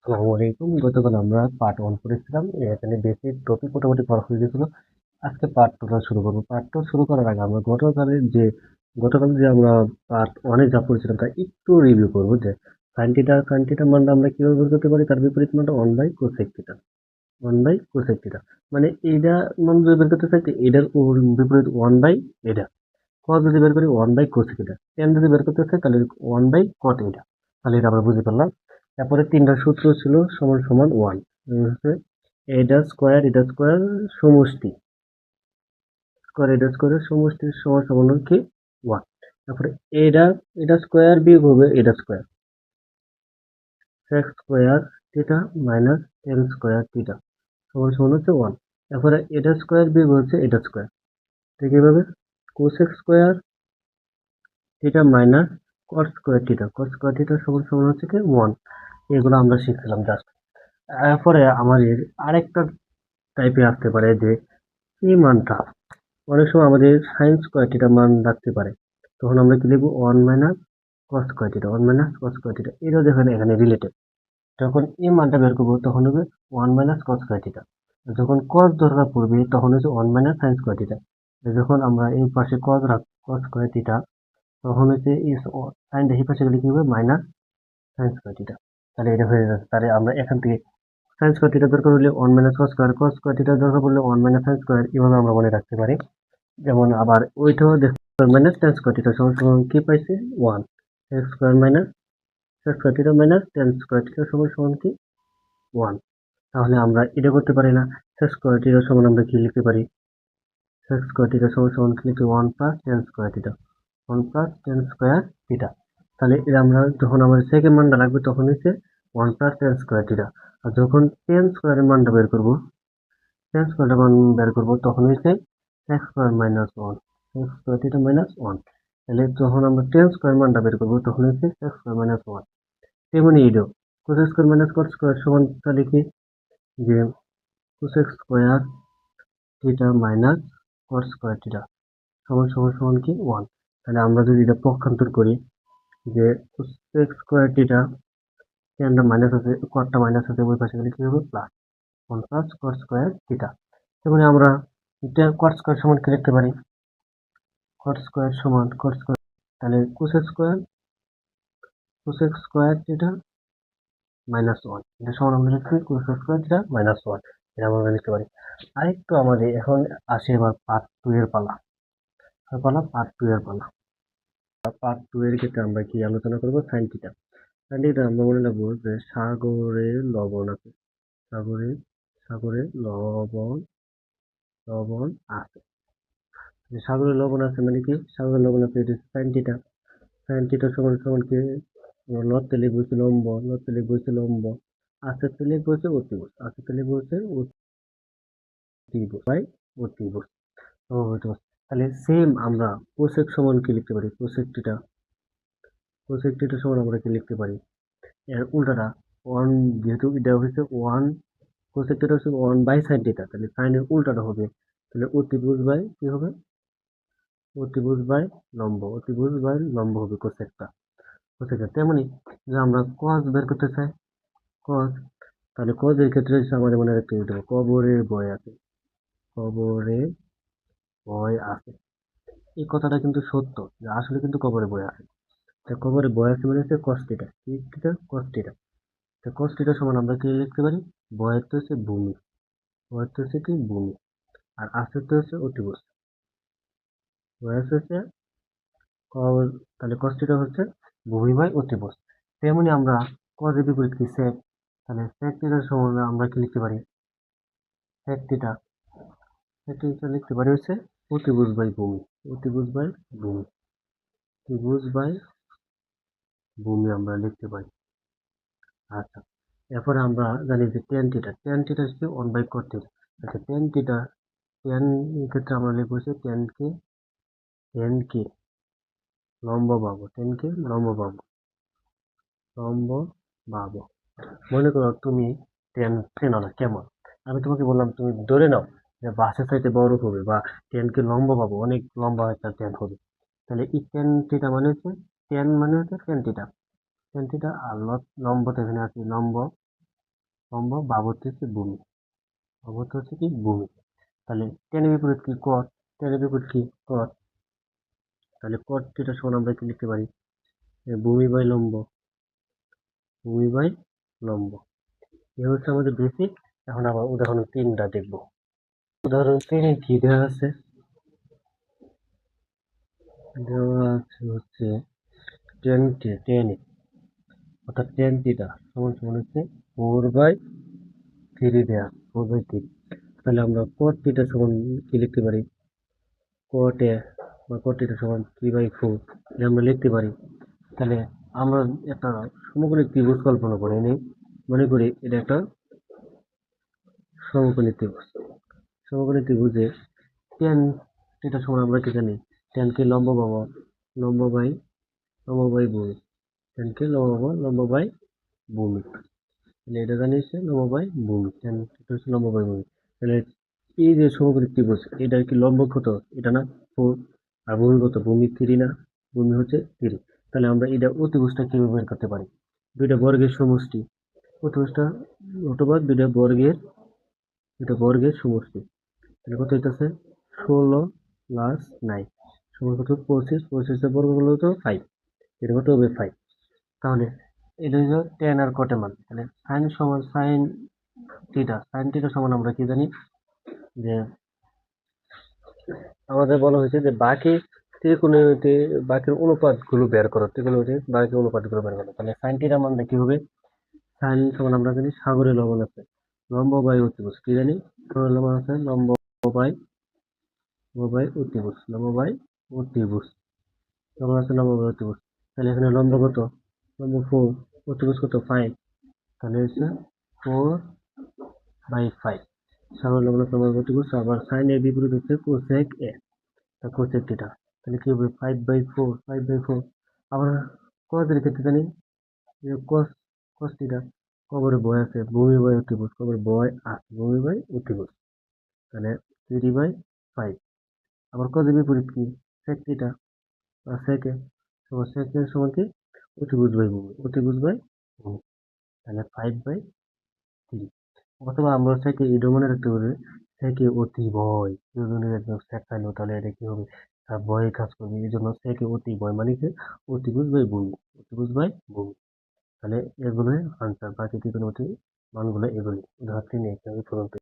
আসসালামু আলাইকুম। গতকাল আমরা পার্ট 1 করেছিলাম। এখানে বেসিক টপিক মোটামুটি করা হয়ে গেছিল। আজকে পার্ট 2 টা শুরু করব। পার্ট 2 শুরু করার আগে আমরা গতকাল যে আমরা পার্ট 1 এ যা পড়েছিলাম তা একটু রিভিউ করব যে sin থিটা মানটা আমরা কিভাবে বের করতে পারি, তার বিপরীত মানটা 1 বাই cosec থিটা। 1 বাই cosec থিটা। মানে এইটা মান যদি বের করতে চাই তো এটার বিপরীত 1 বাই এটা। cos যদি বের করি 1 বাই cosec এটা। tan যদি বের করতে চাই তাহলে 1 বাই cot এটা। তাহলে এটা আমরা বুঝতে পারলাম। তারপরে তিনটা সূত্র ছিল সমান সমান 1 হচ্ছে এটা স্কয়ার সমষ্টি এটা স্কয়ারের সমষ্টি সমান সমান হলো কি 1। তারপরে এটা এটা স্কয়ার বিয়োগ হবে এটা square sec square theta minus tan square theta সমান সমান হচ্ছে 1। তারপরে এটা স্কয়ার বিয়োগ হচ্ছে এটা স্কয়ার, ঠিক এইভাবে cosec square theta minus cot square theta সমান সমান হচ্ছে কি 1। এগুলো আমরা শিখছিলাম জাস্ট। এরপরে আমাদের আরেকটা টাইপে আসতে পারে যে এই মানটা অনেক সময় আমাদের সাইন স্কয়ার থিটা মান রাখতে পারে, তখন আমরা কি লিখবো 1 minus cos square theta. 1 minus cos square theta এটাও দেখেন এখানে রিলেটেড। যখন এই মানটা বের করবো তখন হবে 1 মাইনাস কস স্কয়ার থিটা। যখন কস দরকার পড়বে তখন হচ্ছে 1 মাইনাস সাইন স্কয়ার থিটা। যখন আমরা এই পাশে কস স্কয়ার থিটা তখন হচ্ছে এই সাইনটা এই পাশে গেলে কি হবে মাইনাস সাইন স্কয়ার থিটা। তাহলে এটা হয়ে যাচ্ছে। তাহলে আমরা এখান থেকে সাইন স্কয়ার থিটা দরকার হলে 1 মাইনাস কস স্কয়ার থিটা দরকার পড়লে 1 মাইনাস সাইন স্কয়ার, এভাবে আমরা মনে রাখতে পারি। যেমন আবার ওইটাও মাইনাস টেন স্কয়ার থিটা সমান সমান কি পাইছে 1 x square minus sex square theta minus ten square theta সমান সমান কি 1। তাহলে আমরা এটা করতে পারি না। সেক্স স্কয়ার থিটা সমান আমরা কি লিখতে পারি, সেক্স স্কয়ার থিটা সমান সমান কি লিখতে 1 plus ten square theta 1 plus ten square theta. তাহলে এটা আমরা যখন আমাদের সেকেন্ড মানটা লাগবে তখন হচ্ছে 1 প্লাস টেন স্কয়ার থিটা। আর যখন টেন স্কয়ারের মানটা বের করবো টেন স্কয়ারের মান বের করবো তখন হচ্ছে x square minus 1 x square theta minus 1। তাহলে যখন আমরা টেন স্কয়ার মানটা বের করবো তখন হচ্ছে এক্স স্কয়ার মাইনাস 1। তেমনি এটাও কোস স্কয়ার মাইনাস কট স্কয়ার সমান তাহলে কি যে কোসেক স্কয়ার থিটা মাইনাস কট স্কয়ার থিটা সমান সমান সমান কি 1। তাহলে আমরা যদি এটা পক্ষান্তর করি যে কোসেক স্কয়ার থিটা টেনটা মাইনাস আছে কটটা মাইনাস আছে ওই পাশে গেলে কি হবে plus 1 plus cot square theta. তেমনি আমরা কট স্কয়ার সমান কি লিখতে পারি, কট স্কয়ার সমান কট স্কয়ার তাহলে কোসেক স্কয়ার থিটা মাইনাস 1 এটা সমান আমরা লিখছি কোসেক স্কয়ার থিটা মাইনাস 1। এটা আমরা লিখতে পারি। আরেকটু আমাদের এখন আসে এবার পার্ট 2 এর পালা। পার্ট 2 এর পালা। পার্ট 2 এর ক্ষেত্রে আমরা কি আলোচনা করব, সাইন থিটা। সাইন থিটা আমরা মনে রাখবো যে সাগরে লবণ আছে, সাগরে সাগরে লবণ আছে। সাগরে লবণ আছে মানে কি, সাগরে লবণ আছে এটা সাইন থিটা। সাইন থিটা সমান সমান কি লবতে লিখবো হচ্ছে লম্ব, লবতে লিখবো হচ্ছে লম্ব, আস্তে লিখবো হচ্ছে অতিভুজ, আস্তে লিখবো হচ্ছে অতিভুজ বাই অতিভুজ অতিভুজ। তাহলে সেম আমরা কোসেক সমান কি লিখতে পারি, কোসেক থিটা সমান আমরা কি লিখতে পারি এর উল্টাটা 1, যেহেতু এটা হচ্ছে 1 কোসেক থিটা হচ্ছে 1 বাই সাইন থিটা, তাহলে সাইনের উল্টাটা হবে তাহলে অতিভুজ বাই কি হবে অতিভুজ বাই লম্ব হবে কোসেকটা। তেমনি যে আমরা কস বের করতে চাই কস, তাহলে কজের ক্ষেত্রে হচ্ছে আমাদের মনে রাখতে হবে কবরে বয় আছে। এই কথাটা কিন্তু সত্য যে আসলে কিন্তু কবরে বয় আছে। তা কবরে বয় আছে মানে হচ্ছে কস থিটা, কি থিটা কস থিটা। তা কস থিটা সমান আমরা কি লিখতে পারি, বয়ের তো হচ্ছে ভূমি, বয়ের তো হচ্ছে কি ভূমি, আর আছে তো হচ্ছে অতিভুজ, বয় হচ্ছে তাহলে কস থিটা হচ্ছে ভূমি বাই অতিভুজ। তেমনি আমরা কজের বিপরীত কি সেক, তাহলে সেক থিটার সমান আমরা কি লিখতে পারি, সেক থিটা লিখতে পারি হচ্ছে অতিভুজ বাই ভূমি, অতিভুজ বাই ভূমি, অতিভুজ বাই ভূমি আমরা লিখতে পারি। আচ্ছা, এরপরে আমরা জানি যে ট্যান থিটা হচ্ছে 1 বাই কট থিটা। আচ্ছা ট্যান ক্ষেত্রে আমরা লিখবো হচ্ছে ট্যান কে লম্ব পাবো, লম্ব পাবো। মনে করো তুমি ট্যান চেনো না কেমন, আমি তোমাকে বললাম তুমি ধরে নাও যে বাসের চাইতে বড় হবে বা ট্যানকে লম্ব পাবো, অনেক লম্বা একটা ট্যান হবে। তাহলে এই ট্যান থিটা মানে হচ্ছে ট্যান মানে হচ্ছে ট্যান থিটা আর লম্ব তো এখানে আছে লম্ব লম্ব, বাহুতে হচ্ছে ভূমি, বাহুতে হচ্ছে কি ভূমি। তাহলে টেনের বিপরীত কি কট, টেনের বিপরীত কি কট। তাহলে কট থিটা সমান আমরা কি লিখতে পারি, ভূমি বাই লম্ব, ভূমি বাই লম্ব। এ হচ্ছে আমাদের বেসিক। এখন আবার উদাহরণ 3টা দেখব। উদাহরণ 3-এ কি দেওয়া আছে, দেওয়া আছে হচ্ছে টেন অর্থাৎ টেন থিটা সমান সমান হচ্ছে 4/3 দেয়া, 4/3। তাহলে আমরা cot থিটা সমান কি লিখতে পারি, cot a বা cot থিটা সমান 3/4 আমরা লিখতে পারি। তাহলে আমরা একটা সমকোণী ত্রিভুজ কল্পনা করে নিই, মনে করি এটা একটা সমকোণী ত্রিভুজ। সমকোণী ত্রিভুজে tan থিটা সমান আমরা কি জানি, tan কে লম্ব পাবো, লম্ব বাই ভূমি, tan কে লম্ব পাবো লম্ব বাই ভূমি। তাহলে এটা জানি হচ্ছে লম্ব বাই ভূমি, tan থিটা হচ্ছে লম্ব বাই ভূমি। তাহলে এই যে সমকোণী ত্রিভুজ, এটার কি লম্ব কত, এটা না 4, আর ভূমি কত, ভূমি 3 না, ভূমি হচ্ছে 3। তাহলে আমরা এটা অতিভুজটা কিভাবে বের করতে পারি, দুইটা বর্গের সমষ্টি, অতিভুজটা অথবা দুইটা বর্গের সমষ্টি। তাহলে কত হইতেছে 16 প্লাস 9 সমান কত 25, 25 বর্গ করলে তো 5, এটা কত হবে 5। তাহলে এটা হলো tan আর cot এর মান। তাহলে sin সমান sin থিটা সমান আমরা কি জানি, যে আমাদের বলা হয়েছে যে বাকি ত্রিকোণমিতি বাকি অনুপাতগুলো বের করো, ত্রিকোণমিতি বাকি অনুপাতগুলো বের করো। তাহলে sin থিটা মানটা কি হবে, sin সমান আমরা জানি সাগরের লবণ আছে, লম্ব বাই অতিভুজ কি জানি, সাগরের লবণ আছে বাই লম্ব বাই অতিভুজ, লবণ আছে লম্ব বাই অতিভুজ। তাহলে এখানে লম্ব কত, লম্ব 4, অতিভুজ কত 5, তাহলে হচ্ছে 4/5। সাগরের লবণ আছে লম্ব বাই অতিভুজ। আবার sin এর বিপরীত হচ্ছে cosec a, cosec থিটা। তাহলে কি হবে 5/4। আবার cos এর ক্ষেত্রে জানি যে cos থিটা, কবরে বয় আছে, ভূমি বাই অতিভুজ, কবরে বয় আছে ভূমি বাই অতিভুজ। তাহলে 3/5। আবার cos এর বিপরীত কি sec থিটা বা sec a, sec a সমান কি অতিভুজ বাই ভূমি, অতিভুজ বাই ভূমি। তাহলে 5/3। অথবা আমরা sec a এটাও মনে রাখতে পারি, sec a অতিবয়, কেউ যদি একদম sec পাইলো তাহলে এটা কি হবে, তার বয়ে কাজ করবে, এই জন্য sec a অতিবয় মানে কি অতিভুজ বাই ভূমি, অতিভুজ বাই ভূমি। তাহলে এগুলোই আনসার, বাকি ত্রিকোণমিতির মানগুলো এগুলি। উদাহরণ 3 এ পর্যন্ত।